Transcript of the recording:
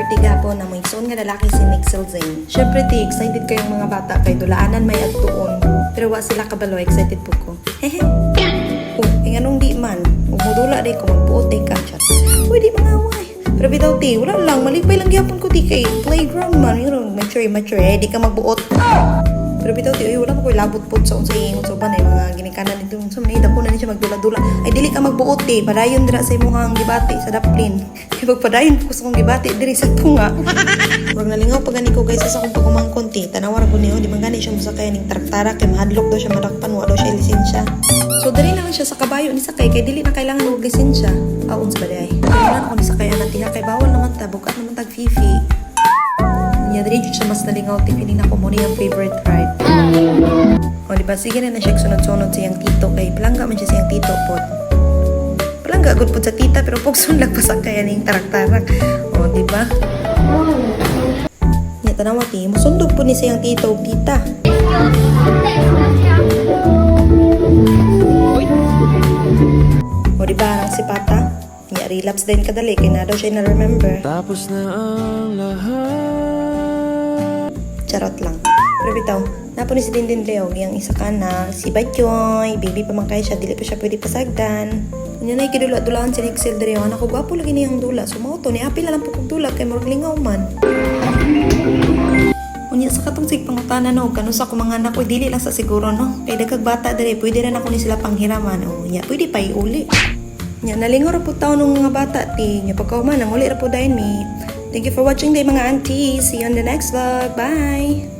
birthday gapon na mo igsoon nga lalaki si Nixel Zane. Syempre ti excited kayong mga bata kay dulaanan may agtuon. Pero wa sila kabalo excited po ko. Hehe. Anong di man. Umudula day ko magbuot day ka chat. Pwede mga away. Pero bitaw ti, wala lang. Malipay lang gyapon ko ti kay playground man. Mature di ka magbuot. Pero bitaw ti, wala ko labot po sa unsay ingon sa banay mga ginikanan nito. So manay dako na ni siya magdula-dula. Ay dili ka magbuot ti. Padayon dira sa imong gibati sa daplin. Kay pagpadayon ko sa kong gibati diri sa tunga. Murag nalingaw pa gani ko guys sa akong pagumangkon ti. Tanawar ko niyo di man gani siya musakay ning traktara kay mahadlok daw siya madakpan wa daw siya lisensya. So dali lang siya sa kabayo ni sakay kay dili na kailangan og lisensya. Aun sa baday. Kailangan ako ni sakay ana tiha kay bawal naman ta bukat naman tag fifi. Nya diri jud siya mas nalingaw ti feeling ako mo niyang favorite ride. O di ba sige na siya sunod-sunod sa iyang tito kay palangga man siya sa iyang tito pod. Palangga gud pod sa tita pero pugson lang pa sakay ning tarak-tarak. O di ba? Nya tanawa ti musundog po ni sa iyang tito ug tita. O di ba ang si Pata? Nya relapse din kadali kay na daw siya na-remember. Tapos na ang lahat. Charot lang. Pero bitaw, napo ni si Dindin Leo, yang isa ka na, si Batyoy, baby pa man kay siya, dili pa siya pwede pasagdan. Kanya na ikidula-dulaan si Nixel Dere, anak ko gwapo lagi niyang dula. So mauto, ni apil na lang po kong dula, kay marag lingaw man. Unya sa katong sig pangutana no, kanu sa akong mga anak ko, dili lang sa siguro no. Kay dagkag bata dere, pwede rin ako ni sila panghiraman. Unya, pwede pa iuli. Nya nalingaw ra po taon ng mga bata ti, nya pagkauman, ang uli ra po dayon mi. Thank you for watching day mga aunties. See you on the next vlog. Bye!